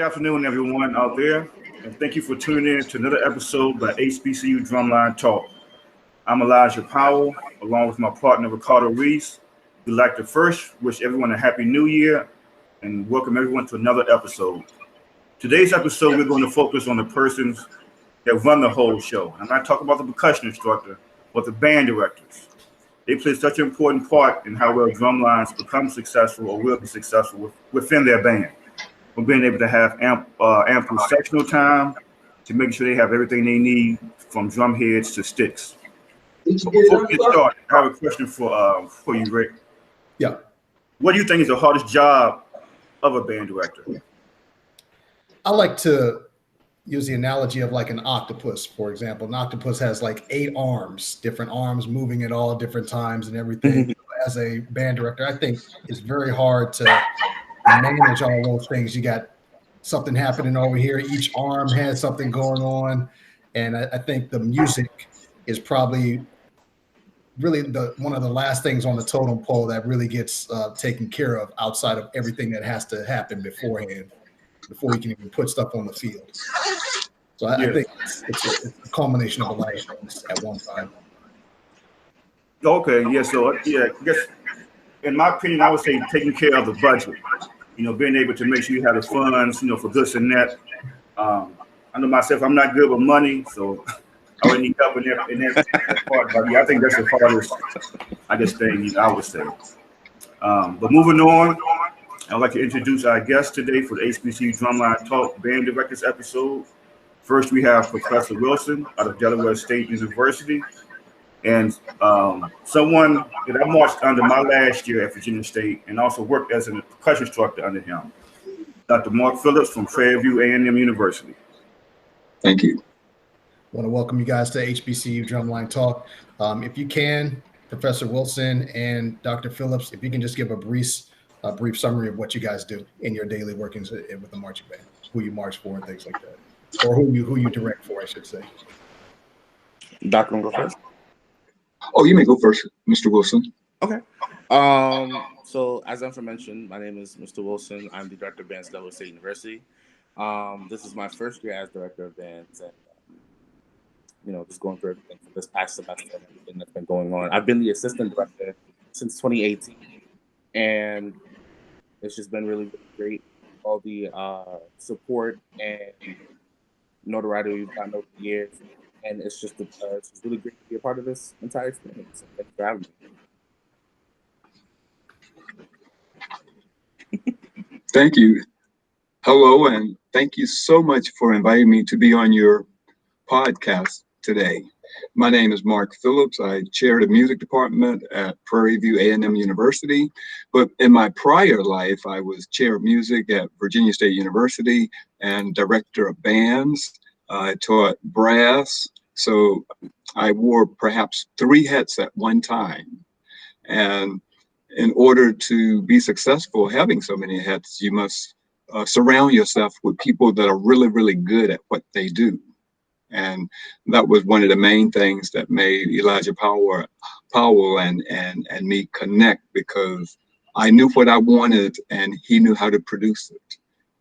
afternoon, everyone out there, and thank you for tuning in to another episode by HBCU Drumline Talk. I'm Elijah Powell, along with my partner Ricardo Reese. We'd like to first wish everyone a happy new year and welcome everyone to another episode. Today's episode, we're going to focus on the persons that run the whole show. I'm not talking about the percussion instructor, but the band directors. They play such an important part in how well drumlines become successful or will be successful within their band. From being able to have ample sectional time to making sure they have everything they need from drum heads to sticks. But before we get started, I have a question for you, Rick. Yeah. What do you think is the hardest job of a band director? I like to use the analogy of like an octopus, for example. An octopus has like 8 arms, different arms moving at all different times and everything. As a band director, I think it's very hard to manage all those things. You got something happening over here. Each arm has something going on. And I think the music is probably really one of the last things on the totem pole that really gets taken care of outside of everything that has to happen beforehand, before you can even put stuff on the field. So I think it's a culmination of a lot of things at one time. Okay, yeah. So I guess in my opinion, I would say taking care of the budget. Being able to make sure you have the funds, for this and that. I know myself, I'm not good with money, so I would need help in that part. But yeah, I think that's the hardest, thing I would say. But moving on, I'd like to introduce our guest today for the HBCU Drumline Talk Band Directors episode. First, we have Professor Wilson out of Delaware State University, and someone that I marched under my last year at Virginia State and also worked as a percussion instructor under him, Dr. Mark Phillips from Prairie View A&M University. Thank you. I want to welcome you guys to HBCU Drumline Talk. If you can, Professor Wilson and Dr. Phillips, if you can just give a brief summary of what you guys do in your daily workings with the marching band, who you march for and things like that, or who you direct for, I should say. Doctor, go first. Oh, you may go first, Mr. Wilson. Okay. So as Emma mentioned, my name is Mr. Wilson. I'm the director of bands at Delaware State University. This is my first year as director of bands, and just going through everything for this past semester and everything that's been going on. I've been the assistant director since 2018, and it's just been really, really great. All the support and notoriety we've gotten over the years. And it's just it's really great to be a part of this entire experience. So thanks for having me. Thank you. Hello, and thank you so much for inviting me to be on your podcast today. My name is Mark Phillips. I chair the music department at Prairie View A&M University. But in my prior life, I was chair of music at Virginia State University and director of bands. I taught brass, so I wore perhaps 3 hats at one time. And in order to be successful having so many hats, you must surround yourself with people that are really, really good at what they do. And that was one of the main things that made Elijah Powell and me connect, because I knew what I wanted and he knew how to produce it.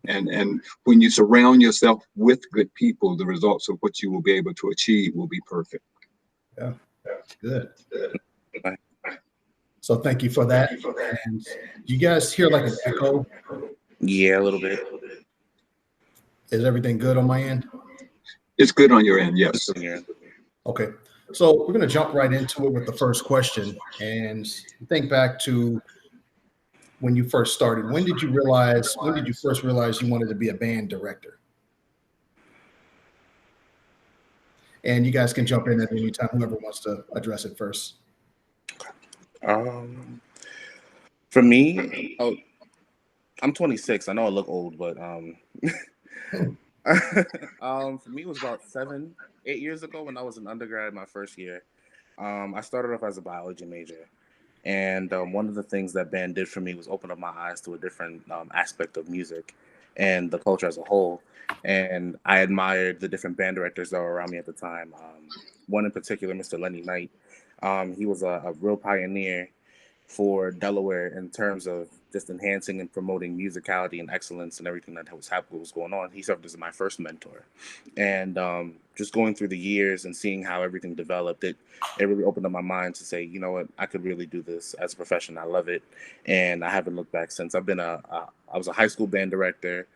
And when you surround yourself with good people, the results of what you will be able to achieve will be perfect. Yeah, good. So thank you for that. And you guys hear like an echo? Yeah, a little bit. Is everything good on my end? It's good on your end, yes. Okay. So we're going to jump right into it with the first question. And think back to when you first started. When did you first realize you wanted to be a band director? And you guys can jump in at any time, whoever wants to address it first. For me, I'm 26. I know I look old, but for me, it was about 7-8 years ago when I was an undergrad, my first year. I started off as a biology major. And one of the things that band did for me was open up my eyes to a different aspect of music and the culture as a whole. And I admired the different band directors that were around me at the time. One in particular, Mr. Lenny Knight. He was a real pioneer for Delaware in terms of just enhancing and promoting musicality and excellence and everything that was going on. He served as my first mentor, and just going through the years and seeing how everything developed, it really opened up my mind to say, you know what, I could really do this as a profession. I love it, and I haven't looked back since. I was a high school band director,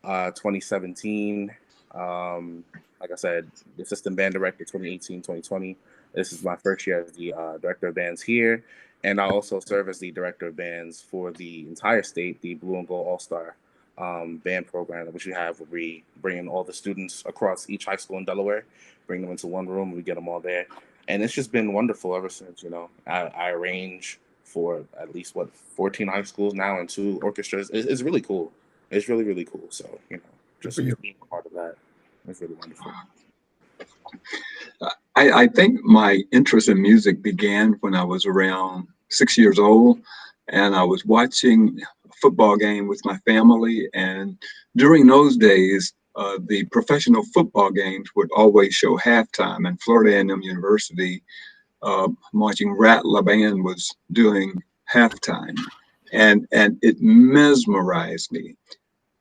2017. Like I said, the assistant band director 2018, 2020. This is my first year as the director of bands here. And I also serve as the director of bands for the entire state, the Blue and Gold All-Star band program, which we have, where we bring in all the students across each high school in Delaware, bring them into one room, we get them all there. And it's just been wonderful ever since. I arrange for at least 14 high schools now and 2 orchestras. It's really cool. It's really, really cool. So, just being a part of that, it's really wonderful. I think my interest in music began when I was around 6 years old, and I was watching a football game with my family. And during those days, the professional football games would always show halftime, and Florida A&M University marching Rattler band was doing halftime, and it mesmerized me.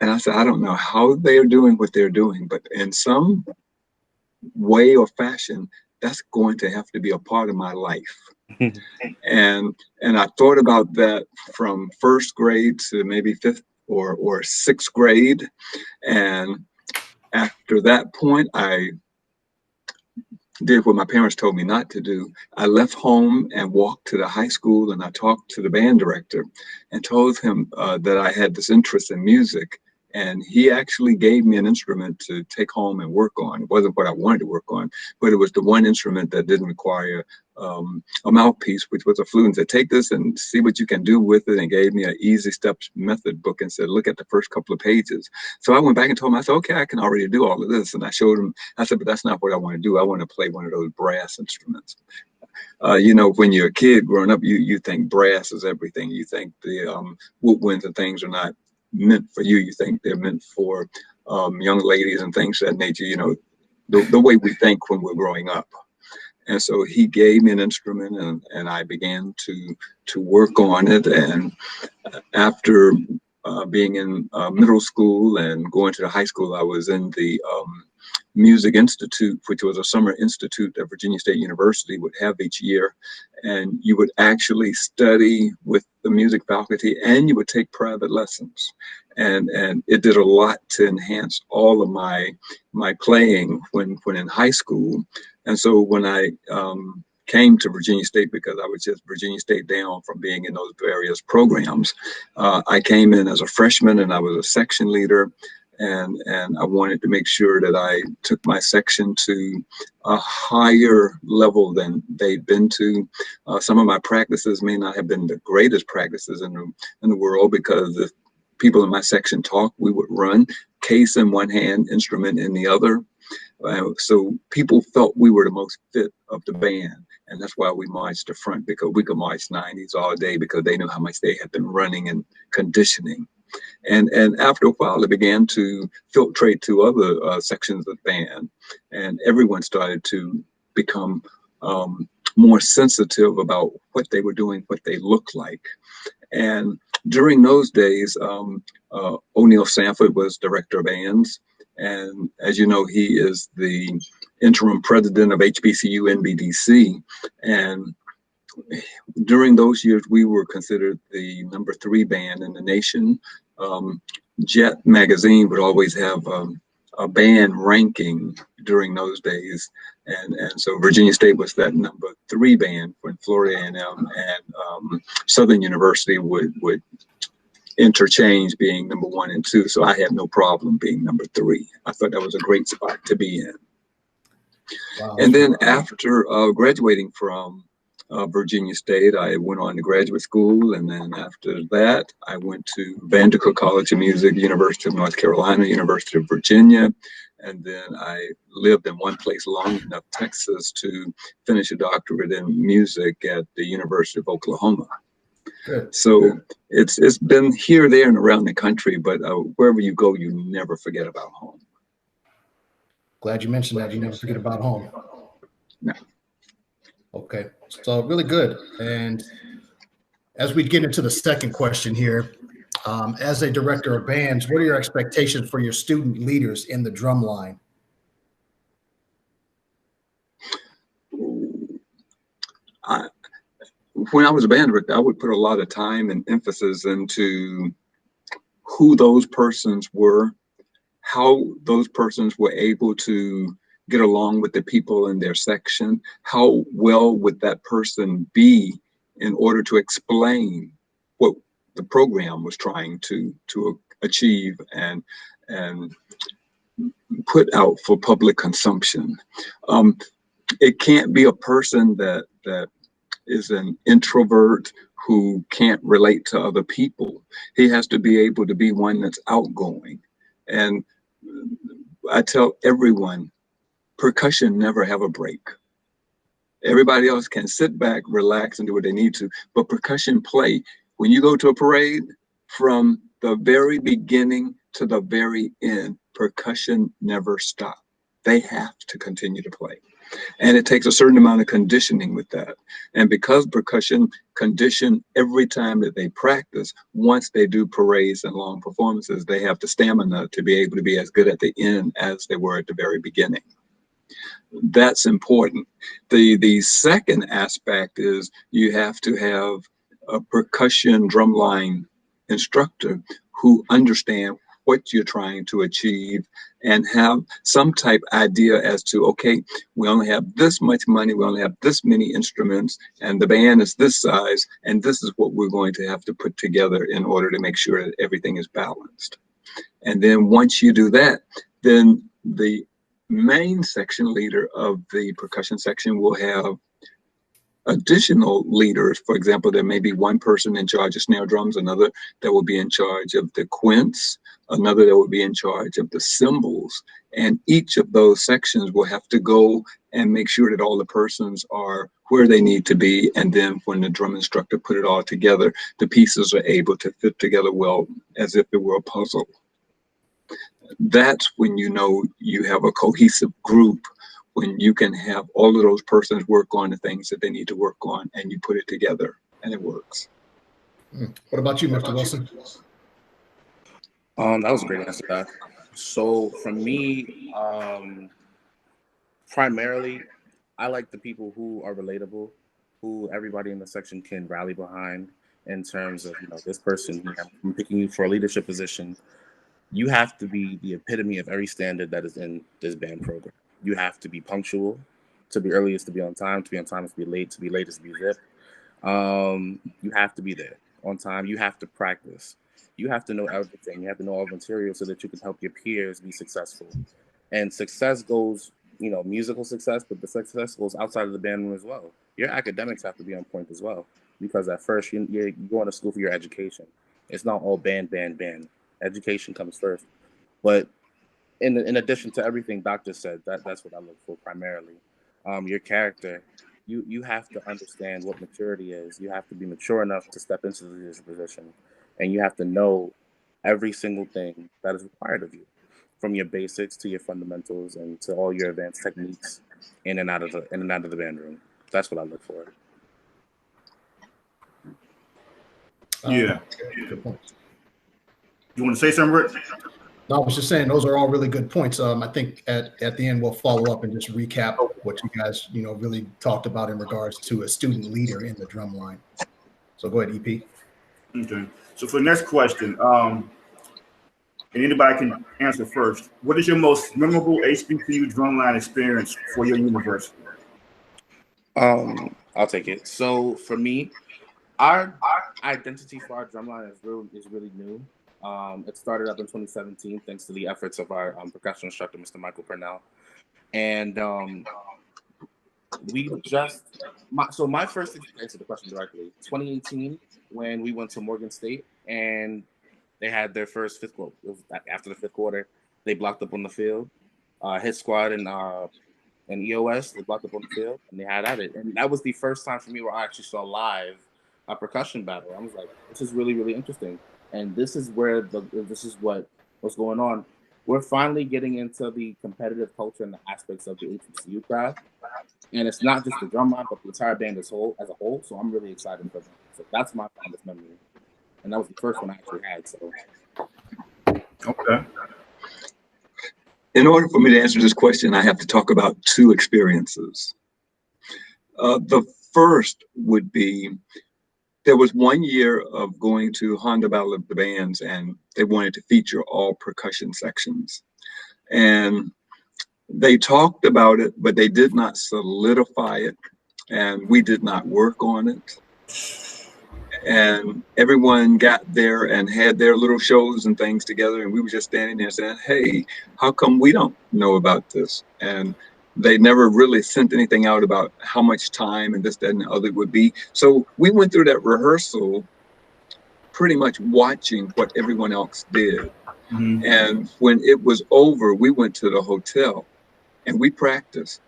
And I said, I don't know how they're doing what they're doing, but in some way or fashion, that's going to have to be a part of my life. and I thought about that from first grade to maybe 5th or 6th grade. And after that point, I did what my parents told me not to do. I left home and walked to the high school, and I talked to the band director and told him that I had this interest in music. And he actually gave me an instrument to take home and work on. It wasn't what I wanted to work on, but it was the one instrument that didn't require a mouthpiece, which was a flute, and said, take this and see what you can do with it, and gave me an easy steps method book and said, look at the first couple of pages. So I went back and told him, I said, okay, I can already do all of this. And I showed him, I said, but that's not what I want to do. I want to play one of those brass instruments. When you're a kid growing up, you think brass is everything. You think the woodwinds and things are not meant for you. You think they're meant for young ladies and things of that nature, the way we think when we're growing up. And so he gave me an instrument, and I began to work on it. And after being in middle school and going to the high school, I was in the Music Institute, which was a summer institute that Virginia State University would have each year. And you would actually study with the music faculty, and you would take private lessons. And it did a lot to enhance all of my playing when in high school. And so when I came to Virginia State, because I was just Virginia State down from being in those various programs, I came in as a freshman, and I was a section leader. And I wanted to make sure that I took my section to a higher level than they'd been to. Some of my practices may not have been the greatest practices in the world, because if people in my section talked, we would run, case in one hand, instrument in the other. So people felt we were the most fit of the band. And that's why we marched the front, because we could march 90s all day, because they knew how much they had been running and conditioning. And after a while, it began to filtrate to other sections of the band, and everyone started to become more sensitive about what they were doing, what they looked like. And during those days, O'Neill Sanford was director of bands. And as you know, he is the interim president of HBCU NBDC. And during those years, we were considered the number 3 band in the nation. Jet magazine would always have a band ranking during those days, and so Virginia State was that number 3 band, when Florida A&M and Southern University would interchange being number 1 and 2. So I had no problem being number 3. I thought that was a great spot to be in. Wow. And then after graduating from Virginia State, I went on to graduate school, and then after that, I went to Vanderbilt College of Music, University of North Carolina, University of Virginia, and then I lived in one place long enough, Texas, to finish a doctorate in music at the University of Oklahoma. Good. So it's been here, there, and around the country, but wherever you go, you never forget about home. Glad you mentioned that. You never forget about home. No. Okay, so really good. And As we get into the second question here, as a director of bands, what are your expectations for your student leaders in the drumline? When I was a band director, I would put a lot of time and emphasis into who those persons were, how those persons were able to get along with the people in their section, how well would that person be in order to explain what the program was trying to achieve and put out for public consumption. It can't be a person that is an introvert who can't relate to other people. He has to be able to be one that's outgoing. And I tell everyone, percussion never have a break. Everybody else can sit back, relax, and do what they need to. But percussion play, when you go to a parade, from the very beginning to the very end, percussion never stops. They have to continue to play. And it takes a certain amount of conditioning with that. And because percussion condition every time that they practice, once they do parades and long performances, they have the stamina to be able to be as good at the end as they were at the very beginning. That's important. The second aspect is you have to have a percussion drumline instructor who understand what you're trying to achieve and have some type idea as to, okay, we only have this much money, we only have this many instruments, and the band is this size, and this is what we're going to have to put together in order to make sure that everything is balanced. And then once you do that, then the main section leader of the percussion section will have additional leaders. For example, there may be one person in charge of snare drums, another that will be in charge of the quints, another that will be in charge of the cymbals. And each of those sections will have to go and make sure that all the persons are where they need to be. And then when the drum instructor put it all together, the pieces are able to fit together well, as if it were a puzzle. That's when you know you have a cohesive group, when you can have all of those persons work on the things that they need to work on, and you put it together and it works. What about you, Mr. Wilson? That was a great answer, Doc. So for me, primarily, I like the people who are relatable, who everybody in the section can rally behind in terms of, this person, I'm picking you for a leadership position. You have to be the epitome of every standard that is in this band program. You have to be punctual. To be early is to be on time. To be on time is to be late. To be late is to be zip. You have to be there on time. You have to practice. You have to know everything. You have to know all the material so that you can help your peers be successful. And success goes, musical success, but the success goes outside of the band room as well. Your academics have to be on point as well, because at first you're going to school for your education. It's not all band. Education comes first. But in addition to everything Doc just said, that's what I look for primarily. Your character, you have to understand what maturity is. You have to be mature enough to step into the leadership position, and you have to know every single thing that is required of you, from your basics to your fundamentals and to all your advanced techniques in and out of the band room. That's what I look for. Yeah. Good point. You want to say something, Rick? No, I was just saying those are all really good points. I think at the end we'll follow up and just recap what you guys really talked about in regards to a student leader in the drum line. So go ahead, EP. Okay. So for the next question, and anybody can answer first. What is your most memorable HBCU drumline experience for your university? I'll take it. So for me, our identity for our drumline is really new. It started up in 2017 thanks to the efforts of our percussion instructor, Mr. Michael Purnell. And my first answer the question directly, 2018, when we went to Morgan State and they had their first fifth quarter. It was after the fifth quarter, they blocked up on the field. Hit squad and EOS, they blocked up on the field and they had at it. And that was the first time for me where I actually saw live a percussion battle. I was like, this is really, really interesting. And this is where this is what's going on. we're finally getting into the competitive culture and the aspects of the HBCU craft. And it's not just the drumline, but the entire band as a whole. So I'm really excited for them. So that's my fondest memory. And that was the first one I actually had. So Okay. In order for me to answer this question, I have to talk about two experiences. The first would be, there was 1 year of going to Honda Battle of the Bands, and they wanted to feature all percussion sections. And they talked about it, but they did not solidify it, and we did not work on it. And everyone got there and had their little shows and things together, and we were just standing there saying, hey, how come we don't know about this? And they never really sent anything out about how much time and this, that, and the other would be. So we went through that rehearsal pretty much watching what everyone else did. Mm-hmm. And when it was over, we went to the hotel and we practiced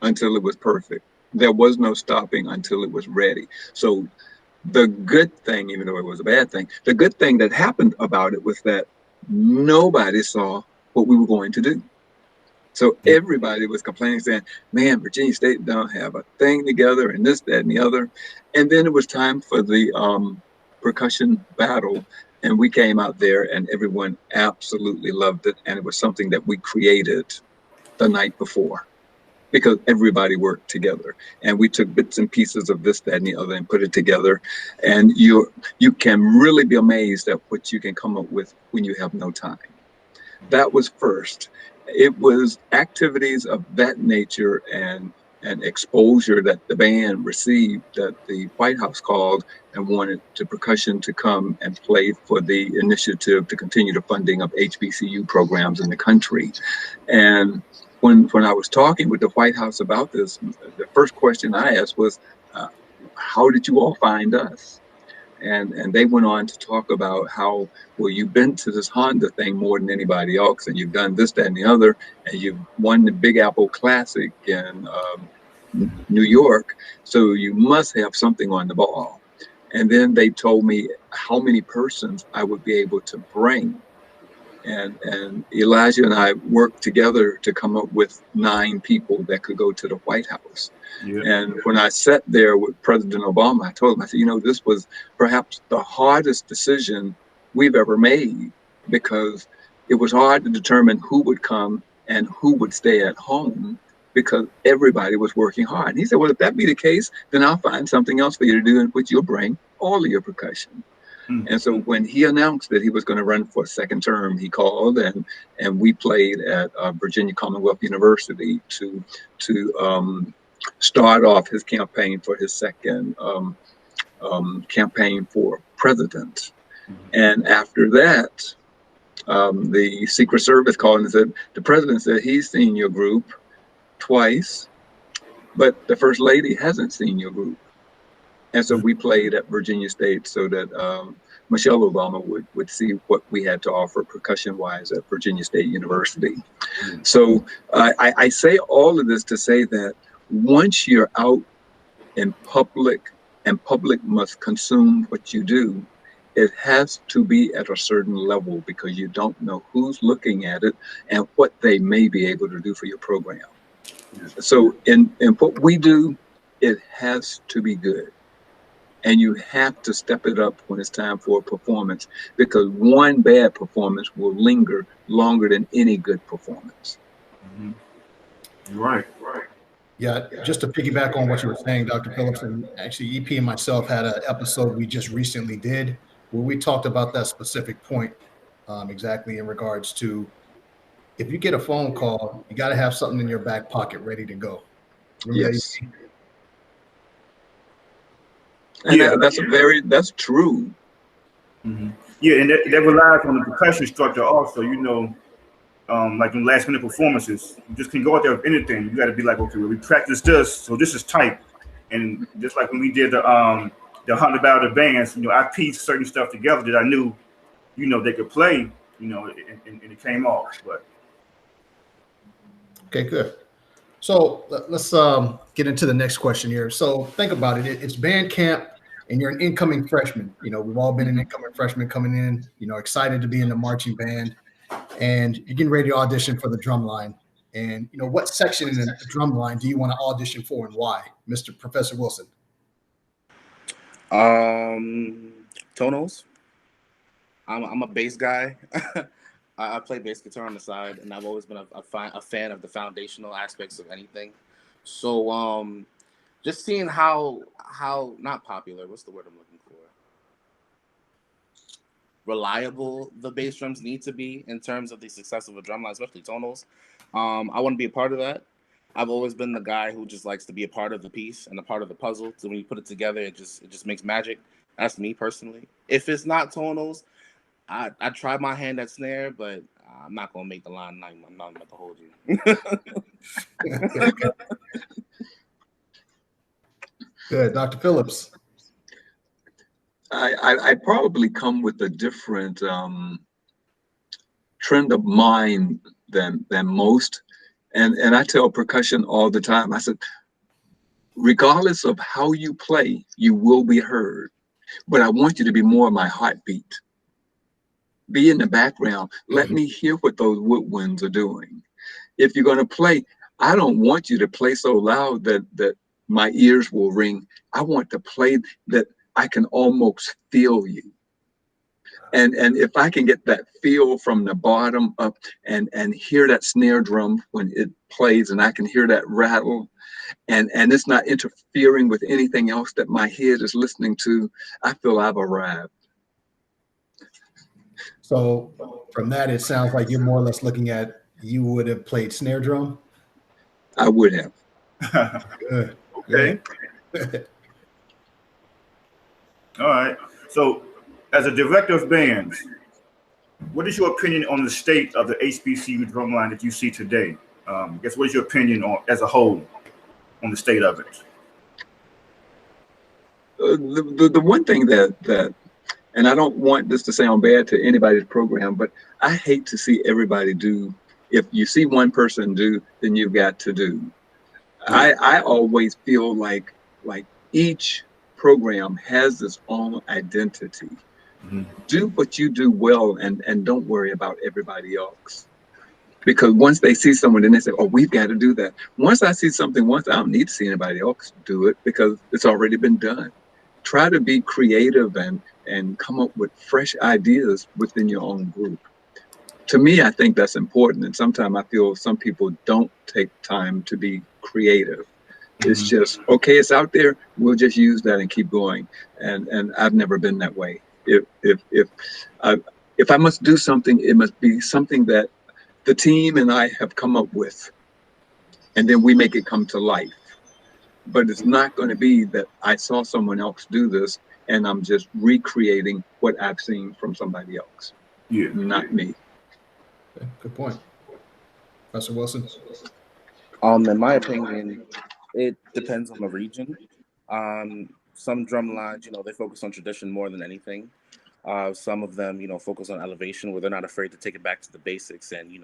until it was perfect. There was no stopping until it was ready. So the good thing, even though it was a bad thing, the good thing that happened about it was that nobody saw what we were going to do. So everybody was complaining, saying, man, Virginia State don't have a thing together and this, that, and the other. And then it was time for the percussion battle. And we came out there and everyone absolutely loved it. And it was something that we created the night before, because everybody worked together. And we took bits and pieces of this, that, and the other and put it together. And you can really be amazed at what you can come up with when you have no time. That was first. It was activities of that nature and exposure that the band received that the White House called and wanted the percussion to come and play for the initiative to continue the funding of HBCU programs in the country. And when I was talking with the White House about this, the first question I asked was, how did you all find us? And they went on to talk about how, well, you've been to this Honda thing more than anybody else, and you've done this, that, and the other, and you've won the Big Apple Classic in New York, so you must have something on the ball. And then they told me how many persons I would be able to bring. And Elijah and I worked together to come up with 9 people that could go to the White House. Yeah. And when I sat there with President Obama, I told him, I said, you know, this was perhaps the hardest decision we've ever made, because it was hard to determine who would come and who would stay at home, because everybody was working hard. And he said, well, if that be the case, then I'll find something else for you to do in which you'll bring all of your percussion. And so when he announced that he was going to run for a second term, he called and we played at Virginia Commonwealth University to start off his campaign for his second campaign for president. And after that, the Secret Service called and said, the president said he's seen your group twice, but the First Lady hasn't seen your group. And so we played at Virginia State so that Michelle Obama would see what we had to offer percussion-wise at Virginia State University. So I say all of this to say that once you're out in public and public must consume what you do, it has to be at a certain level, because you don't know who's looking at it and what they may be able to do for your program. So in what we do, it has to be good. And you have to step it up when it's time for a performance, because one bad performance will linger longer than any good performance. Mm-hmm. Right. Yeah, just to piggyback on what you were saying, Dr. Phillips, and actually EP and myself had an episode we just recently did where we talked about that specific point, exactly in regards to, if you get a phone call, you got to have something in your back pocket ready to go. Remember yes. And yeah, that's true. Mm-hmm. Yeah, and that relies on the percussion instructor also, you know, like in last minute performances, you just can go out there with anything. You got to be like, okay, well, we practice this, so this is tight. And just like when we did the 100 Battle of the Bands, you know, I pieced certain stuff together that I knew, you know, they could play, you know, and it came off. But okay, good. So let's get into the next question here. So think about it. It's band camp, and you're an incoming freshman. You know, we've all been an incoming freshman coming in, you know, excited to be in the marching band. and you're getting ready to audition for the Drumline. And what section in the Drumline do you want to audition for, and why, Mr. Professor Wilson? Tonals. I'm a bass guy. I play bass guitar on the side, and I've always been a fan of the foundational aspects of anything. So just seeing how not popular. What's the word I'm looking for? Reliable the bass drums need to be in terms of the success of a drumline, especially tonals. I want to be a part of that. I've always been the guy who just likes to be a part of the piece and a part of the puzzle. So when you put it together, it just makes magic. That's me personally. If it's not tonals, I try my hand at snare, but I'm not gonna make the line. I'm not about to hold you. Good, Dr. Phillips. I probably come with a different trend of mind than most, and I tell percussion all the time. I said, regardless of how you play, you will be heard, but I want you to be more of my heartbeat. Be in the background. Let me hear what those woodwinds are doing. If you're going to play, I don't want you to play so loud that my ears will ring. I want to play that I can almost feel you. And if I can get that feel from the bottom up and hear that snare drum when it plays, and I can hear that rattle, and it's not interfering with anything else that my head is listening to, I feel I've arrived. So from that, it sounds like you're more or less looking at, you would have played snare drum? I would have. Good. Okay. Good. All right. So, as a director of bands, what is your opinion on the state of the HBCU drumline that you see today? I guess what is your opinion on, as a whole, on the state of it? The one thing that, and I don't want this to sound bad to anybody's program, but I hate to see everybody do. If you see one person do, then you've got to do. I always feel like each program has its own identity. Mm-hmm. Do what you do well, and don't worry about everybody else. Because once they see someone, then they say, oh, we've got to do that. Once I see something once, I don't need to see anybody else do it because it's already been done. Try to be creative and come up with fresh ideas within your own group. To me, I think that's important. And sometimes I feel some people don't take time to be creative. Mm-hmm. It's just, okay, it's out there. We'll just use that and keep going. And I've never been that way. If I must do something, it must be something that the team and I have come up with, and then we make it come to life. But it's not going to be that I saw someone else do this and I'm just recreating what I've seen from somebody else. Yeah, not me. Okay, good point. Professor Wilson? In my opinion, it depends on the region. Some drum lines, they focus on tradition more than anything. Some of them, focus on elevation, where they're not afraid to take it back to the basics and,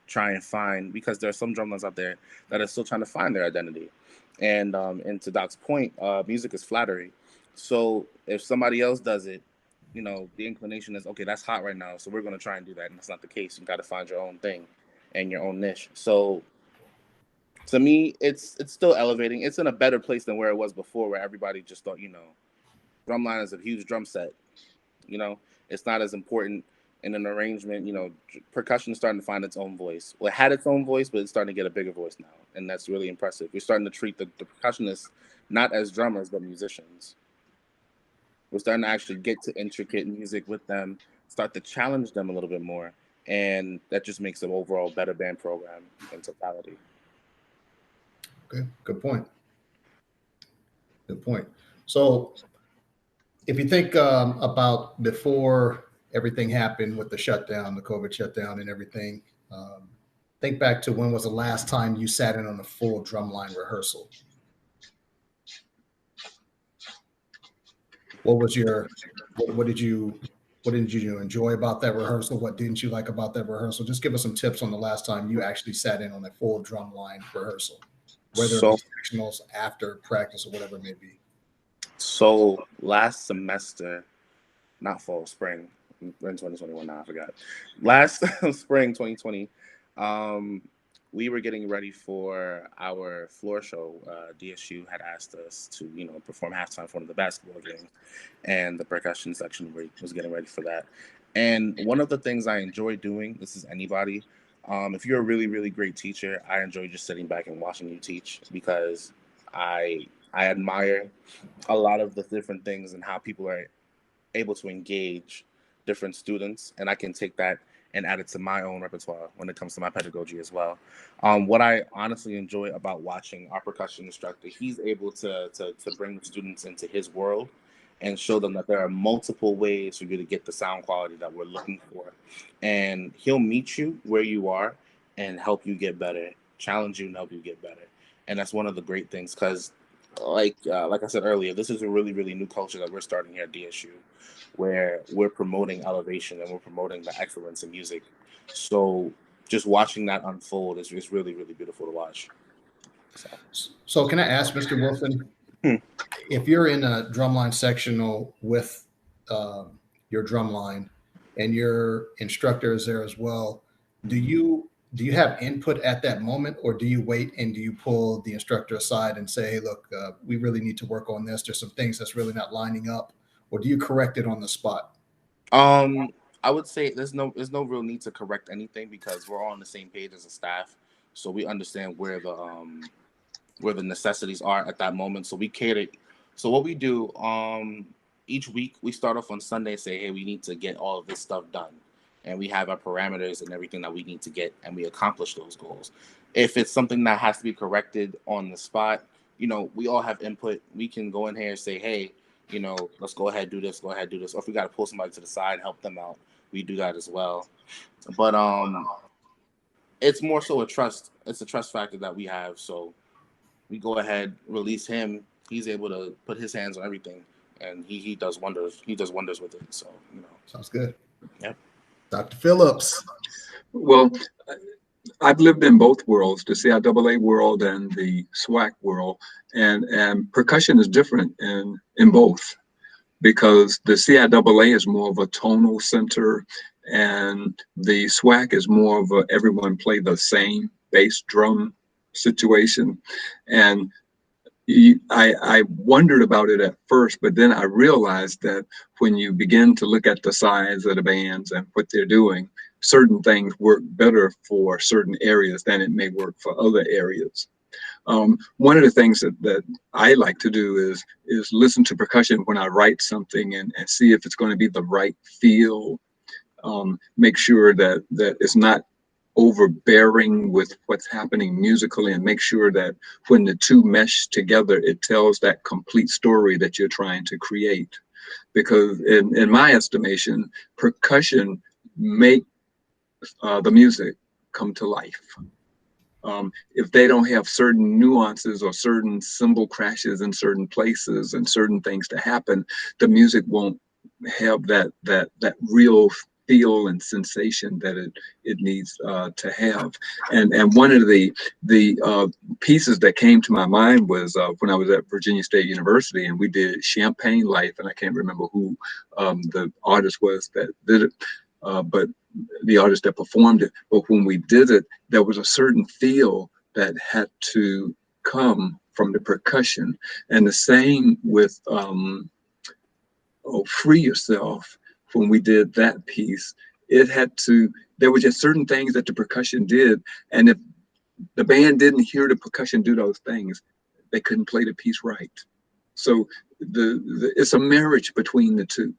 try and find, because there are some drum lines out there that are still trying to find their identity. And to Doc's point, music is flattery. So if somebody else does it, the inclination is, okay, that's hot right now, so we're going to try and do that. And that's not the case. You got to find your own thing and your own niche. So to me, it's still elevating. It's in a better place than where it was before, where everybody just thought, drumline is a huge drum set. It's not as important in an arrangement. Percussion is starting to find its own voice. Well, it had its own voice, but it's starting to get a bigger voice now. And that's really impressive. We're starting to treat the percussionists not as drummers, but musicians. We're starting to actually get to intricate music with them, start to challenge them a little bit more. And that just makes an overall better band program in totality. Okay, good point. Good point. So if you think about before everything happened with the shutdown, the COVID shutdown and everything, think back to when was the last time you sat in on a full drumline rehearsal? What was what did you enjoy about that rehearsal? What didn't you like about that rehearsal? Just give us some tips on the last time you actually sat in on a full drumline rehearsal, whether it be sectionals, after practice, or whatever it may be. So last semester, not fall, spring, we're in 2021 now, I forgot. Last spring, 2020, we were getting ready for our floor show. DSU had asked us to, perform halftime for one of the basketball games, and the percussion section was getting ready for that. And one of the things I enjoy doing, this is anybody, if you're a really, really great teacher, I enjoy just sitting back and watching you teach, because I admire a lot of the different things and how people are able to engage different students, and I can take that and add it to my own repertoire when it comes to my pedagogy as well. What I honestly enjoy about watching our percussion instructor, he's able to bring the students into his world and show them that there are multiple ways for you to get the sound quality that we're looking for. And he'll meet you where you are and help you get better, challenge you and help you get better. And that's one of the great things, because like I said earlier, this is a really, really new culture that we're starting here at DSU, where we're promoting elevation and we're promoting the excellence in music. So just watching that unfold is really, really beautiful to watch. So can I ask, Mr. Wilson, if you're in a drumline sectional with your drumline and your instructor is there as well, do you have input at that moment, or do you wait and do you pull the instructor aside and say, hey, look, we really need to work on this. There's some things that's really not lining up, or do you correct it on the spot? I would say there's no real need to correct anything, because we're all on the same page as a staff, so we understand where the necessities are at that moment. So we cater. So what we do, each week we start off on Sunday, say, hey, we need to get all of this stuff done, and we have our parameters and everything that we need to get, and we accomplish those goals. If it's something that has to be corrected on the spot, we all have input. We can go in here and say, hey, let's go ahead, do this, or if we got to pull somebody to the side, help them out, we do that as well. But it's more so it's a trust factor that we have. So we go ahead, release him. He's able to put his hands on everything, and he does wonders. He does wonders with it. So Sounds good. Yep. Dr. Phillips. Well, I've lived in both worlds, the CIAA world and the SWAC world, and percussion is different in both, because the CIAA is more of a tonal center, and the SWAC is more of a everyone play the same bass drum situation. And I wondered about it at first, but then I realized that when you begin to look at the size of the bands and what they're doing, certain things work better for certain areas than it may work for other areas. One of the things that I like to do is listen to percussion when I write something and see if it's going to be the right feel. Make sure that it's not overbearing with what's happening musically, and make sure that when the two mesh together, it tells that complete story that you're trying to create. Because in my estimation, percussion make the music come to life. If they don't have certain nuances or certain cymbal crashes in certain places and certain things to happen, the music won't have that real feel and sensation that it needs to have. And one of the pieces that came to my mind was when I was at Virginia State University, and we did Champagne Life, and I can't remember who the artist was that did it, but the artist that performed it. But when we did it, there was a certain feel that had to come from the percussion. And the same with Free Yourself. When we did that piece, there were just certain things that the percussion did. And if the band didn't hear the percussion do those things, they couldn't play the piece right. So it's a marriage between the two.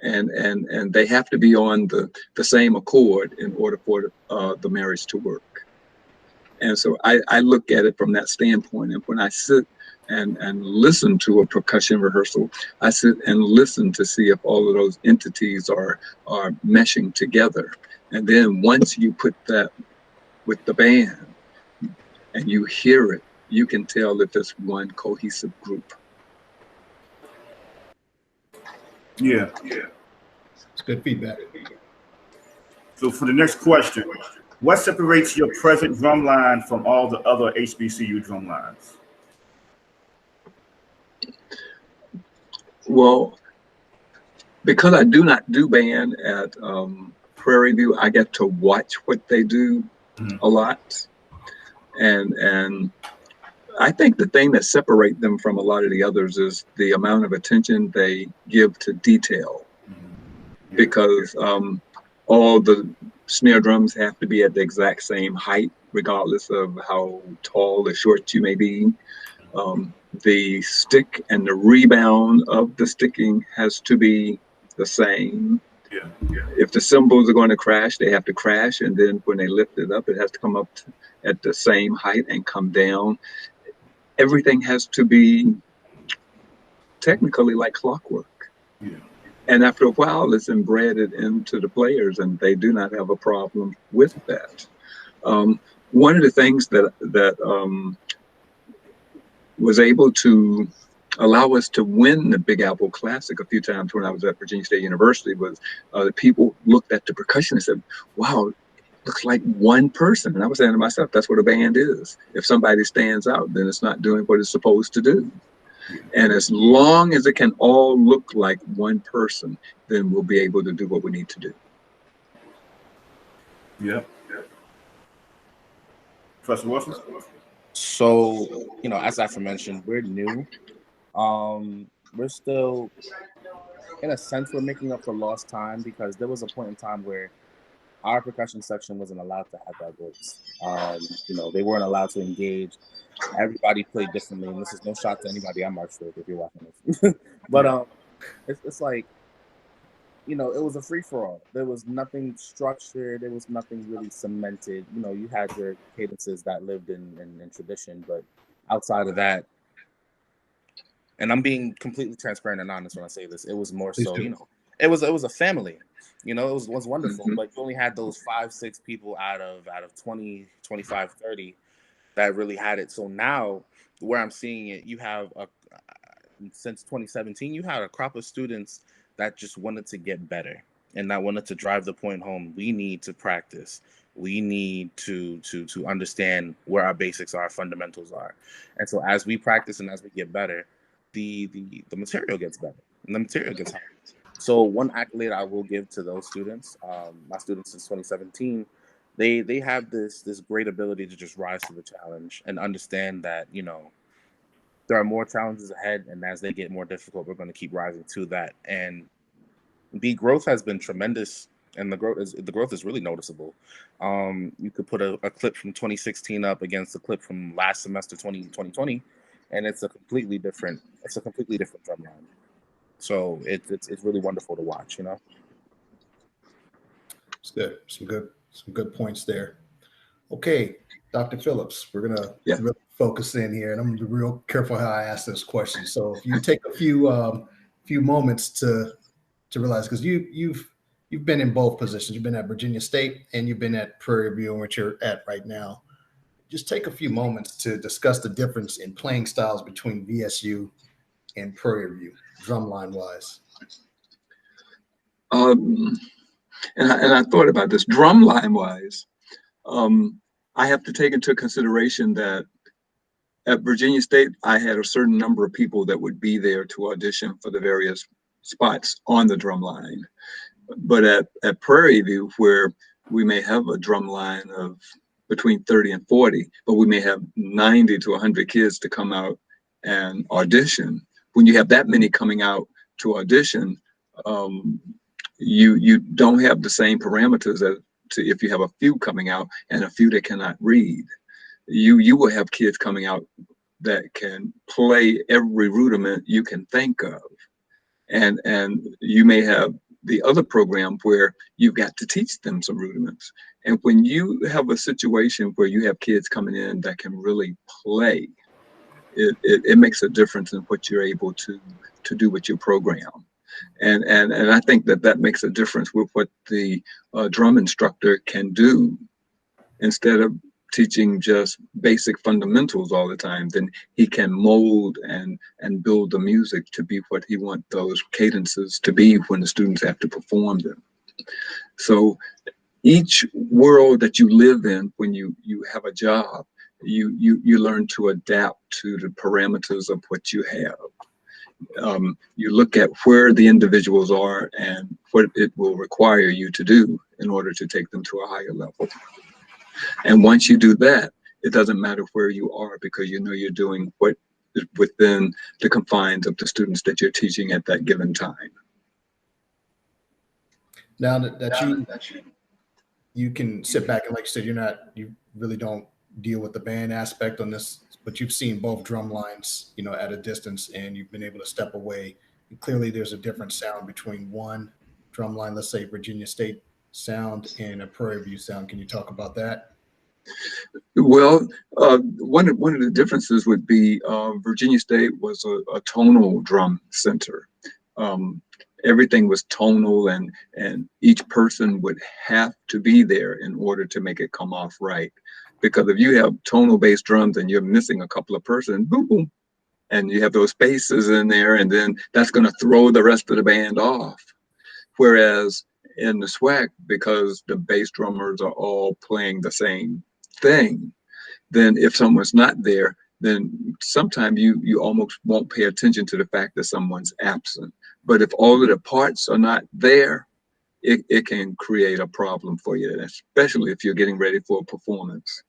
And they have to be on the same accord in order for the marriage to work. And so I look at it from that standpoint. And when I sit and listen to a percussion rehearsal, I sit and listen to see if all of those entities are meshing together. And then once you put that with the band and you hear it, you can tell that there's one cohesive group. Yeah. It's good feedback. So for the next question, what separates your present drumline from all the other HBCU drumlines? Well, because I do not do band at Prairie View, I get to watch what they do a lot. And I think the thing that separates them from a lot of the others is the amount of attention they give to detail. Because all the snare drums have to be at the exact same height, regardless of how tall or short you may be. The stick and the rebound of the sticking has to be the same. If the cymbals are going to crash, they have to crash, and then when they lift it up, it has to come up at the same height and come down. Everything has to be technically like clockwork. And after a while, it's embedded into the players, and they do not have a problem with that. One of the things that was able to allow us to win the Big Apple Classic a few times when I was at Virginia State University was the people looked at the percussion and said, wow, looks like one person. And I was saying to myself, that's what a band is. If somebody stands out, then it's not doing what it's supposed to do. And as long as it can all look like one person, then we'll be able to do what we need to do. Yeah. Professor Wilson? So, as I mentioned, we're new. We're still, in a sense, we're making up for lost time because there was a point in time where our percussion section wasn't allowed to have that voice. They weren't allowed to engage. Everybody played differently, and this is no shot to anybody I marched with if you're watching this. But it's like, it was a free-for-all. There was nothing structured. There was nothing really cemented. You had your cadences that lived in tradition, but outside of that, and I'm being completely transparent and honest when I say this, it was more so, it was a family. It was wonderful, but you only had those 5-6 people out of 20, 25, 30 that really had it. So now, where I'm seeing it, you have since 2017, you had a crop of students that just wanted to get better and that wanted to drive the point home. We need to practice. We need to understand where our basics are, our fundamentals are. And so as we practice and as we get better, the material gets better and the material gets higher. So one accolade I will give to those students, my students since 2017, they have this great ability to just rise to the challenge and understand that, there are more challenges ahead, and as they get more difficult, we're going to keep rising to that. And the growth has been tremendous, and the growth is really noticeable. You could put a clip from 2016 up against a clip from last semester 2020, and it's a completely different drum line. So it's really wonderful to watch. It's good. Some good points there. Okay, Dr. Phillips, we're gonna really focus in here, and I'm gonna be real careful how I ask this question. So if you take a few moments to realize, because you've been in both positions, you've been at Virginia State and you've been at Prairie View, which you're at right now. Just take a few moments to discuss the difference in playing styles between VSU and Prairie View, drumline wise. And I thought about this drumline wise. I have to take into consideration that at Virginia State, I had a certain number of people that would be there to audition for the various spots on the drum line. But at Prairie View, where we may have a drum line of between 30 and 40, but we may have 90 to 100 kids to come out and audition. When you have that many coming out to audition, you don't have the same parameters as if you have a few coming out and a few that cannot read. You will have kids coming out that can play every rudiment you can think of. And you may have the other program where you've got to teach them some rudiments. And when you have a situation where you have kids coming in that can really play, it makes a difference in what you're able to do with your program. And I think that makes a difference with what the drum instructor can do. Instead of teaching just basic fundamentals all the time, then he can mold and build the music to be what he wants those cadences to be when the students have to perform them. So each world that you live in, when you have a job, you learn to adapt to the parameters of what you have. you look at where the individuals are and what it will require you to do in order to take them to a higher level. And once you do that, it doesn't matter where you are, because you know you're doing what is within the confines of the students that you're teaching at that given time. Now that you can sit back and, like you said, you really don't deal with the band aspect on this, but you've seen both drum lines, at a distance, and you've been able to step away. And clearly there's a different sound between one drum line, let's say Virginia State sound, and a Prairie View sound. Can you talk about that? Well, one of the differences would be Virginia State was a tonal drum center. Everything was tonal, and each person would have to be there in order to make it come off right. Because if you have tonal based drums and you're missing a couple of persons, boom, boom, and you have those spaces in there, and then that's going to throw the rest of the band off. Whereas in the SWAC, because the bass drummers are all playing the same thing, then if someone's not there, then sometimes you almost won't pay attention to the fact that someone's absent. But if all of the parts are not there, it can create a problem for you, especially if you're getting ready for a performance.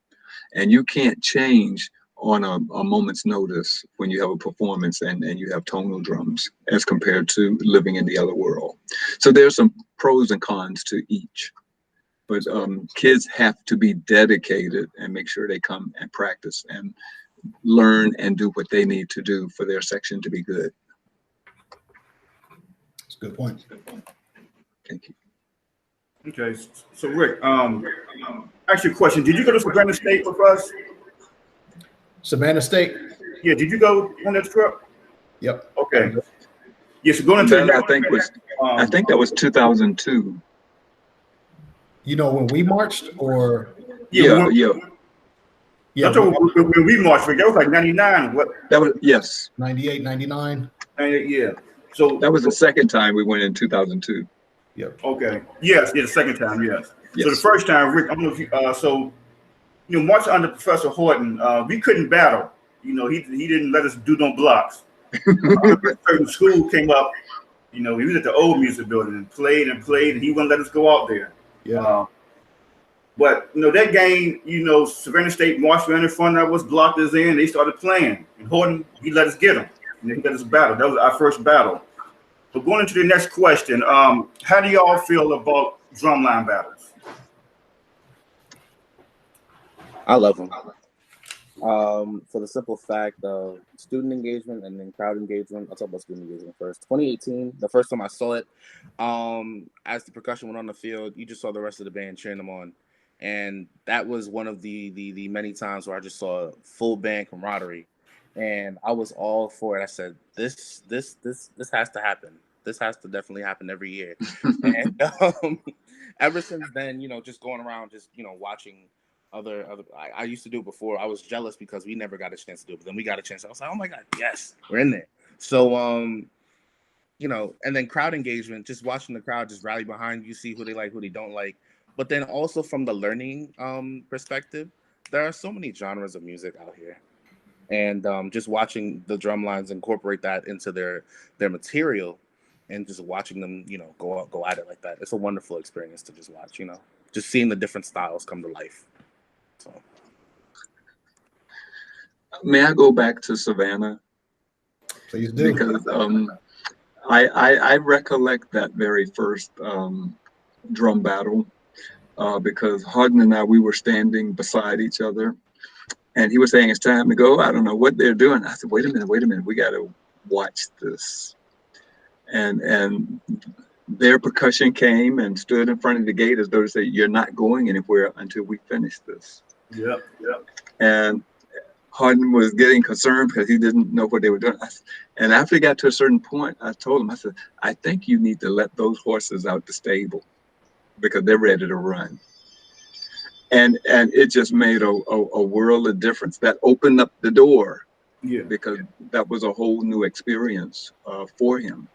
And you can't change on a moment's notice when you have a performance and you have tonal drums as compared to living in the other world. So there's some pros and cons to each. But kids have to be dedicated and make sure they come and practice and learn and do what they need to do for their section to be good. That's a good point. Thank you. Okay, so Rick, actually a question. Did you go to Savannah State with us? Savannah State? Yeah, did you go on that trip? Yep. Okay. Yes, going into That, I think that was 2002. When we marched, or Yeah. That's when we marched, that was like 99. What? That was, yes. 98, 99. Yeah. So that was the second time we went in 2002. Yep. Okay. Yes, the second time, yes. Yes. So the first time, Rick, I don't know if you, marching under Professor Horton, we couldn't battle. He didn't let us do no blocks. Certain school came up, he was at the old music building and played, and he wouldn't let us go out there. Yeah. But that game, Savannah State marched right in front of us, blocked us in. They started playing, and Horton, he let us get them. He let us battle. That was our first battle. But going into the next question, how do y'all feel about drumline battles? I love them. For the simple fact of student engagement and then crowd engagement. I'll talk about student engagement first. 2018, the first time I saw it, as the percussion went on the field, you just saw the rest of the band cheering them on. And that was one of the many times where I just saw full band camaraderie. And I was all for it. I said, this has to happen. This has to definitely happen every year. And ever since then, just going around, just, watching other I used to do it before. I was jealous because we never got a chance to do it, but then we got a chance. I was like, oh my God, yes, we're in there. So and then crowd engagement, just watching the crowd just rally behind you, see who they like, who they don't like. But then also from the learning perspective, there are so many genres of music out here. And just watching the drumlines incorporate that into their material, and just watching them, go at it like that. It's a wonderful experience to just watch, just seeing the different styles come to life. So. May I go back to Savannah? Please do. Because I recollect that very first drum battle because Hardin and I, we were standing beside each other, and he was saying it's time to go. I don't know what they're doing. I said, wait a minute, we got to watch this. And their percussion came and stood in front of the gate as though to say, you're not going anywhere until we finish this. Yeah. And Hardin was getting concerned because he didn't know what they were doing. And after he got to a certain point, I told him, I said, I think you need to let those horses out the stable because they're ready to run. And it just made a world of difference. That opened up the door. Yeah. Because that was a whole new experience for him.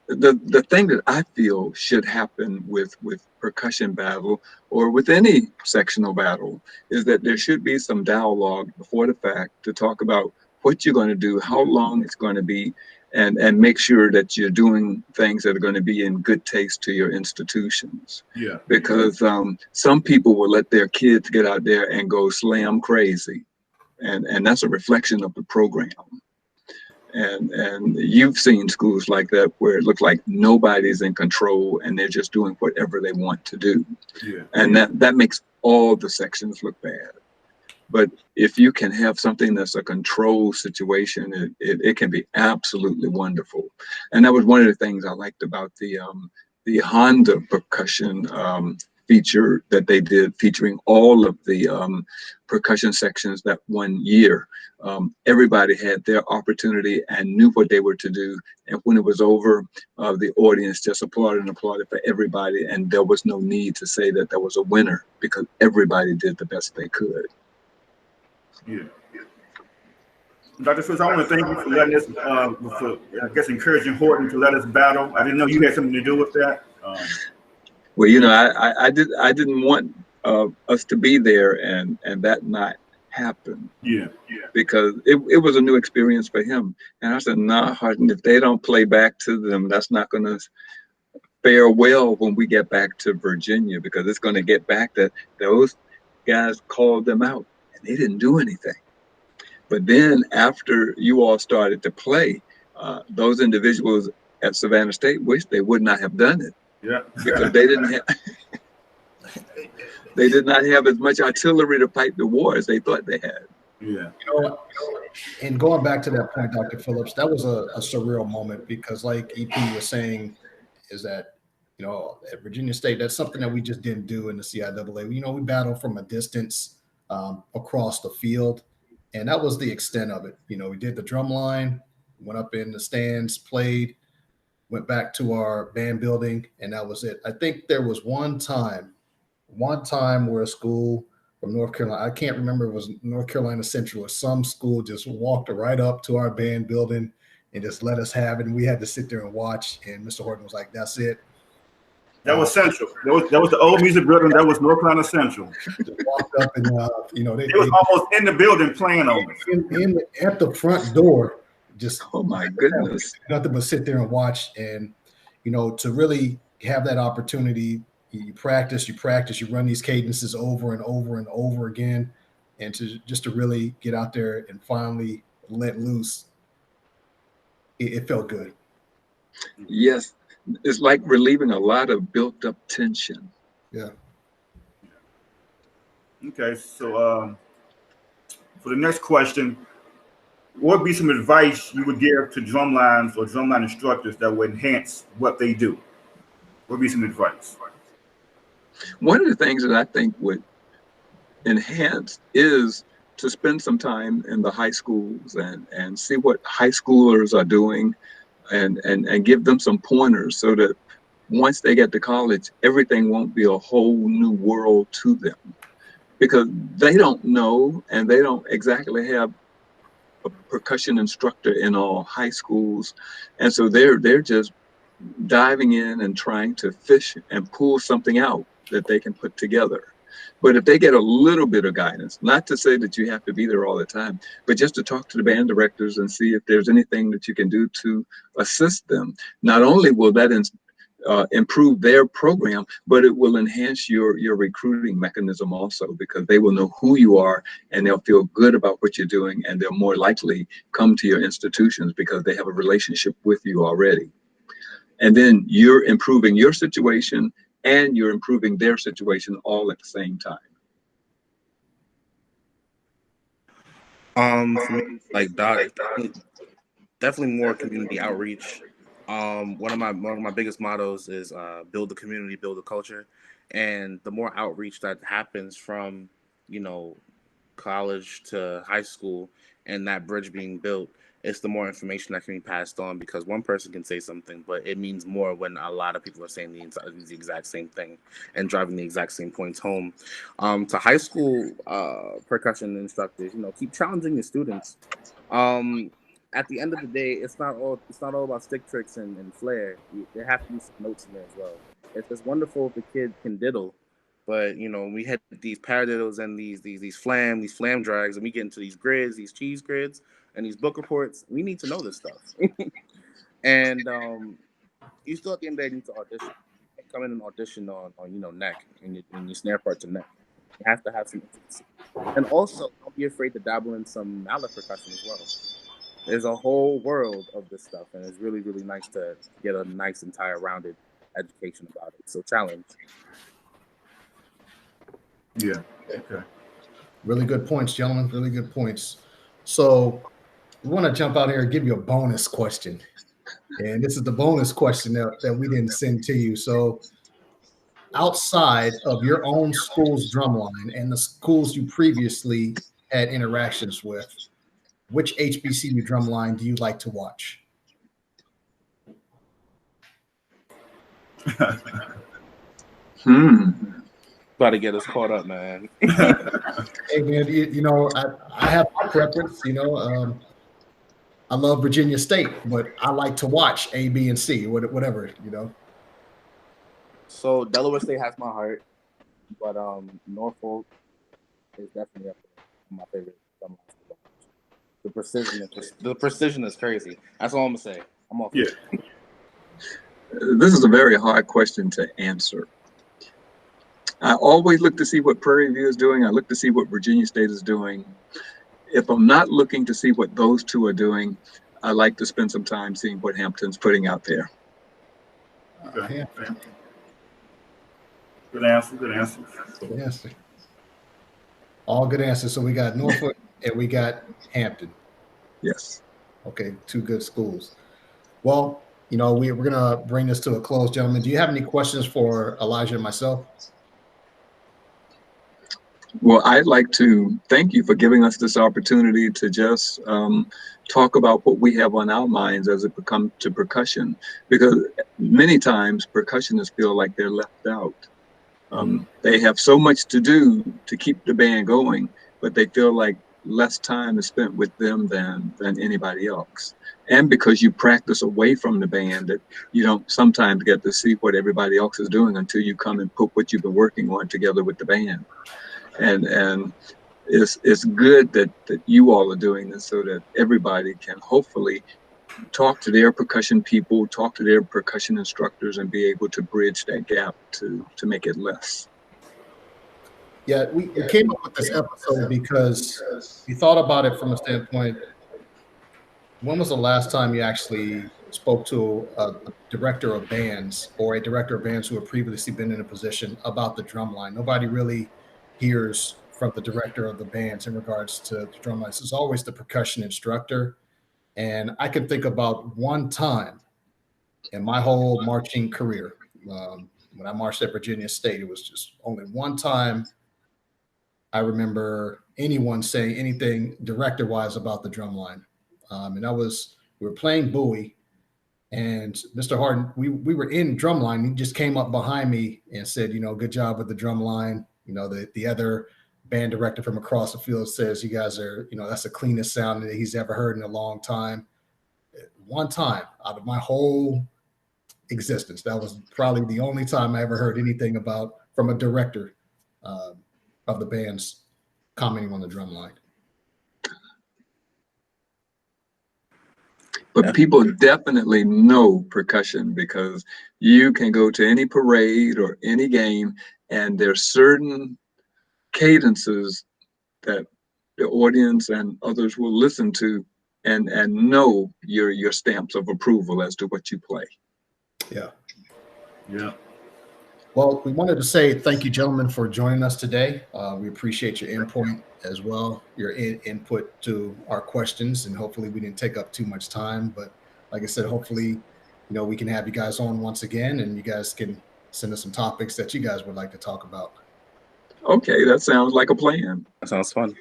The thing that I feel should happen with percussion battle or with any sectional battle is that there should be some dialogue before the fact to talk about what you're going to do, how long it's going to be, and make sure that you're doing things that are going to be in good taste to your institutions. Yeah. Because some people will let their kids get out there and go slam crazy, and that's a reflection of the program. And you've seen schools like that where it looks like nobody's in control and they're just doing whatever they want to do. Yeah. And that makes all the sections look bad. But if you can have something that's a control situation, it can be absolutely wonderful. And that was one of the things I liked about the Honda percussion feature that they did, featuring all of the percussion sections that one year. Everybody had their opportunity and knew what they were to do. And when it was over, the audience just applauded and applauded for everybody. And there was no need to say that there was a winner because everybody did the best they could. Yeah. Dr. Phillips, I want to thank you for letting us, for, I guess, encouraging Horton to let us battle. I didn't know you had something to do with that. Well, you know, I didn't want us to be there and that not happen. Yeah. Because it was a new experience for him. And I said, nah, Horton, if they don't play back to them, that's not going to fare well when we get back to Virginia, because it's going to get back that those guys called them out and they didn't do anything. But then after you all started to play, those individuals at Savannah State wish they would not have done it. Yeah. Because they didn't have, they did not have as much artillery to fight the war as they thought they had. Yeah. You know, and going back to that point, Dr. Phillips, that was a surreal moment because, like EP was saying, is that, you know, at Virginia State, that's something that we just didn't do in the CIAA. You know, we battled from a distance across the field, and that was the extent of it. You know, we did the drum line, went up in the stands, played, went back to our band building, and that was it. I think there was one time where a school from North Carolina, I can't remember if it was North Carolina Central or some school, just walked right up to our band building and just let us have it. And we had to sit there and watch. And Mr. Horton was like, "That's it." That was Central. That was the old music building. That was North Carolina Central. Just walked up and you know, they was almost in the building playing on it. At the front door. Just, oh my goodness, nothing but sit there and watch. And, you know, to really have that opportunity, you practice, you run these cadences over and over and over again. And to really get out there and finally let loose, it felt good. Yes. It's like relieving a lot of built up tension. Yeah. Okay. So for the next question, what would be some advice you would give to drumlines or drumline instructors that would enhance what they do? What would be some advice? One of the things that I think would enhance is to spend some time in the high schools and see what high schoolers are doing and give them some pointers so that once they get to college, everything won't be a whole new world to them, because they don't know and they don't exactly have a percussion instructor in all high schools. And so they're just diving in and trying to fish and pull something out that they can put together. But if they get a little bit of guidance, not to say that you have to be there all the time, but just to talk to the band directors and see if there's anything that you can do to assist them, not only will that improve their program, but it will enhance your recruiting mechanism also, because they will know who you are and they'll feel good about what you're doing, and they'll more likely come to your institutions because they have a relationship with you already. And then you're improving your situation and you're improving their situation all at the same time. For me, like Doc, definitely more community outreach. One of my biggest mottos is build the community, build the culture, and the more outreach that happens from, you know, college to high school, and that bridge being built, it's the more information that can be passed on, because one person can say something, but it means more when a lot of people are saying the exact same thing and driving the exact same points home. To high school percussion instructors, you know, keep challenging your students. At the end of the day, it's not all about stick tricks and flair. There have to be some notes in there as well. It's wonderful if a kid can diddle, but you know, we had these paradiddles and these flam drags, and we get into these grids, these cheese grids, and these book reports. We need to know this stuff. And you still at the end of the day need to audition. Come in and audition on neck and your snare parts and neck. You have to have some intimacy. And also, don't be afraid to dabble in some mallet percussion as well. There's a whole world of this stuff, and it's really, really nice to get a nice, entire, rounded education about it. So, challenge. Yeah. Okay. Really good points, gentlemen. Really good points. So we want to jump out here and give you a bonus question. And this is the bonus question that we didn't send to you. So outside of your own school's drumline and the schools you previously had interactions with, which HBCU drumline do you like to watch? About to get us caught up, man. Hey, man, I have my preference. I love Virginia State, but I like to watch A, B, and C, whatever. So Delaware State has my heart, but Norfolk is definitely up there on my favorite. The precision is crazy. That's all I'm gonna say. I'm off. Yeah. This is a very hard question to answer. I always look to see what Prairie View is doing. I look to see what Virginia State is doing. If I'm not looking to see what those two are doing, I like to spend some time seeing what Hampton's putting out there. Okay. Good answer. Good answer. All good answers. So we got Norfolk and we got Hampton. Yes. Okay, two good schools. Well, we're going to bring this to a close, gentlemen. Do you have any questions for Elijah and myself? Well, I'd like to thank you for giving us this opportunity to just talk about what we have on our minds as it comes to percussion, because many times percussionists feel like they're left out. They have so much to do to keep the band going, but they feel like less time is spent with them than anybody else. And because you practice away from the band, that you don't sometimes get to see what everybody else is doing until you come and put what you've been working on together with the band. And it's good that you all are doing this so that everybody can hopefully talk to their percussion people, talk to their percussion instructors, and be able to bridge that gap to make it less. Yeah, we came up with this episode because we thought about it from a standpoint. When was the last time you actually spoke to a director of bands or a director of bands who have previously been in a position about the drumline? Nobody really hears from the director of the bands in regards to the drumlines. It's always the percussion instructor. And I can think about one time in my whole marching career, when I marched at Virginia State, it was just only one time I remember anyone saying anything director-wise about the drumline. And we were playing Bowie, and Mr. Harden, we were in drumline. He just came up behind me and said, good job with the drumline. The other band director from across the field says, you guys are, that's the cleanest sound that he's ever heard in a long time. One time out of my whole existence, that was probably the only time I ever heard anything from a director of the bands commenting on the drumline. But people definitely know percussion, because you can go to any parade or any game, and there's certain cadences that the audience and others will listen to and know your stamps of approval as to what you play. Yeah. Yeah. Well, we wanted to say thank you, gentlemen, for joining us today. We appreciate your input as well, your input to our questions, and hopefully we didn't take up too much time. But like I said, hopefully, we can have you guys on once again, and you guys can send us some topics that you guys would like to talk about. Okay, that sounds like a plan. That sounds fun.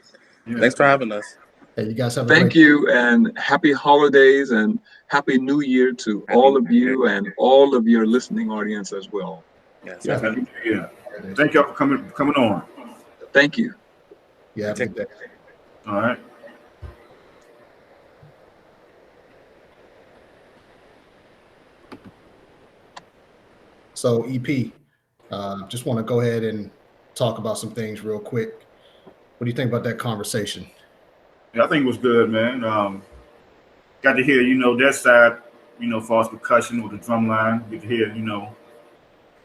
Yeah. Thanks for having us. Hey, you guys have a Thank you, and happy holidays and happy New Year to all of you and all of your listening audience as well. Yes. Yeah. Thank y'all for coming on. Thank you. Yeah, have a good day. All right. So EP, just want to go ahead and talk about some things real quick. What do you think about that conversation? Yeah, I think it was good, man. Got to hear, that side as far as percussion or the drum line. Get to hear,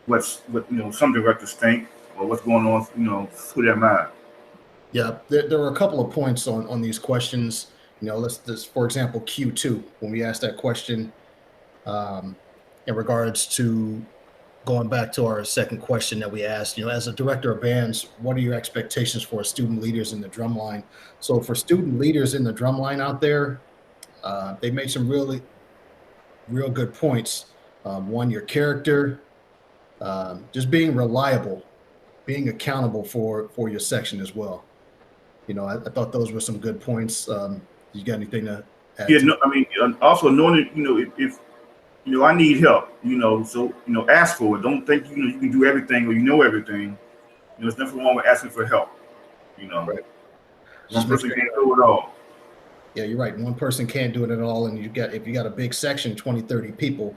what some directors think or what's going on, through their mind. Yeah, there were a couple of points on these questions. Let's for example, Q2, when we asked that question in regards to going back to our second question that we asked, as a director of bands, what are your expectations for student leaders in the drumline? So for student leaders in the drumline out there, they made some real good points. One, your character, just being reliable, being accountable for your section as well. I thought those were some good points. You got anything to add? Yeah, no, I mean, also knowing that, if I need help, so ask for it. Don't think you can do everything or everything. There's nothing wrong with asking for help. Right. One person can't do it all. Yeah, you're right. One person can't do it at all, and if you got a big section, 20, 30 people,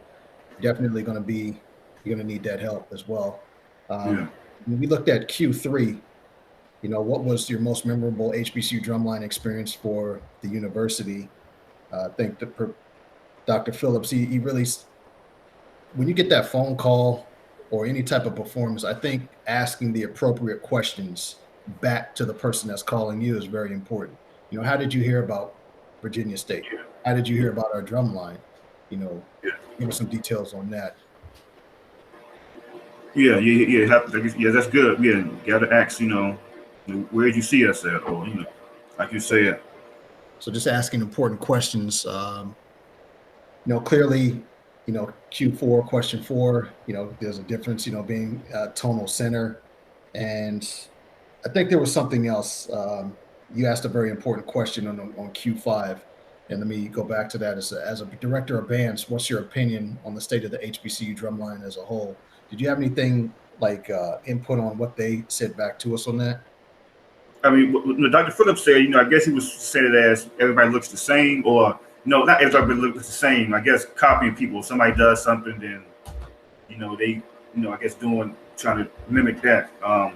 definitely you're going to need that help as well. When we looked at Q3, what was your most memorable HBCU drumline experience for the university? I think Dr. Phillips, he really, when you get that phone call or any type of performance, I think asking the appropriate questions back to the person that's calling you is very important. How did you hear about Virginia State? How did you hear about our drumline? Give us some details on that. Yeah, that's good. Yeah, you got to ask, where did you see us at? Or, like you said. So just asking important questions. Clearly, Q4, question 4, there's a difference, being tonal center. And I think there was something else. You asked a very important question on Q5. And let me go back to that. As a director of bands, what's your opinion on the state of the HBCU drumline as a whole? Did you have anything like input on what they said back to us on that? I mean, Dr. Phillips said, I guess he was saying it as everybody looks the same, or not everybody looks the same. I guess copying people. If somebody does something, then they, I guess trying to mimic that. I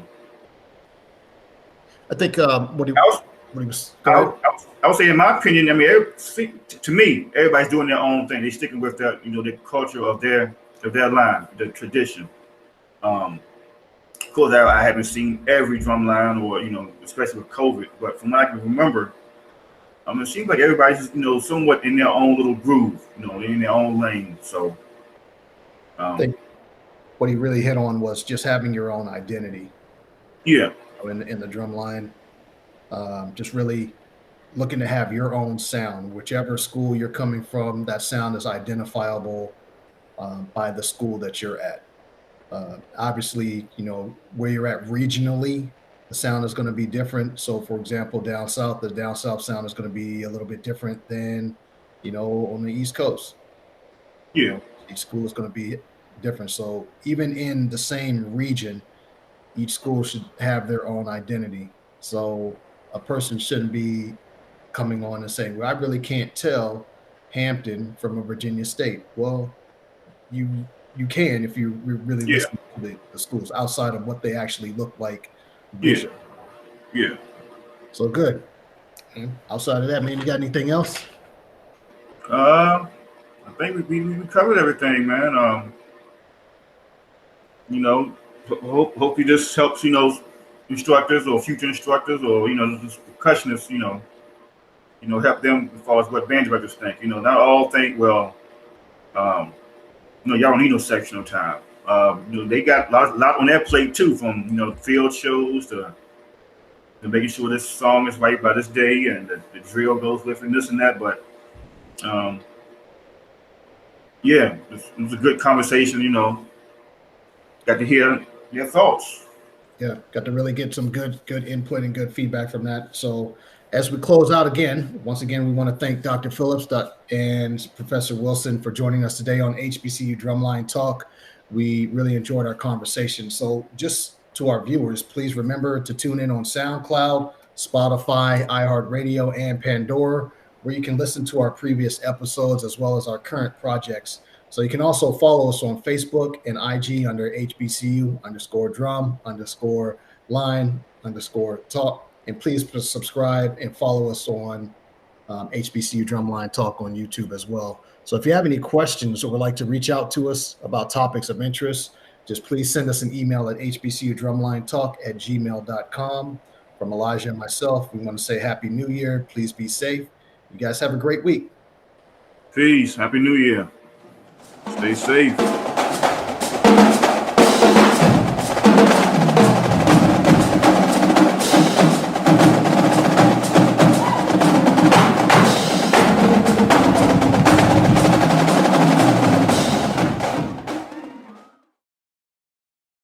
think I would say, in my opinion, I mean, to me, everybody's doing their own thing. They're sticking with that, the culture of their line, the tradition. Of course, I haven't seen every drum line, or especially with COVID, but from what I can remember, it seems like everybody's somewhat in their own little groove, in their own lane. So, I think what he really hit on was just having your own identity. Yeah, in the drum line, just really looking to have your own sound. Whichever school you're coming from, that sound is identifiable by the school that you're at. Obviously, where you're at regionally, the sound is going to be different. So, for example, down south, the down south sound is going to be a little bit different than, on the East Coast. Yeah. Each school is going to be different. So even in the same region, each school should have their own identity. So a person shouldn't be coming on and saying, well, I really can't tell Hampton from a Virginia State. Well, you can if you really listen to the schools outside of what they actually look like. Yeah. So good. Outside of that, man, you got anything else? I think we covered everything, man. Hopefully this helps, instructors or future instructors or, just percussionists, help them as far as what band directors think. Not all think, well, y'all don't need no sectional time. They got a lot on their plate too, from, field shows to making sure this song is right by this day and the drill goes with and this and that. But, yeah, it was a good conversation, got to hear your thoughts. Yeah, got to really get some good input and good feedback from that. So as we close out once again, we want to thank Dr. Phillips and Professor Wilson for joining us today on HBCU Drumline Talk. We really enjoyed our conversation. So just to our viewers, please remember to tune in on SoundCloud, Spotify, iHeartRadio, and Pandora, where you can listen to our previous episodes as well as our current projects. So you can also follow us on Facebook and IG under HBCU_drum_line_talk. And please subscribe and follow us on HBCU Drumline Talk on YouTube as well. So if you have any questions or would like to reach out to us about topics of interest, just please send us an email at hbcudrumlinetalk@gmail.com. From Elijah and myself, we want to say Happy New Year. Please be safe. You guys have a great week. Peace. Happy New Year. Stay safe.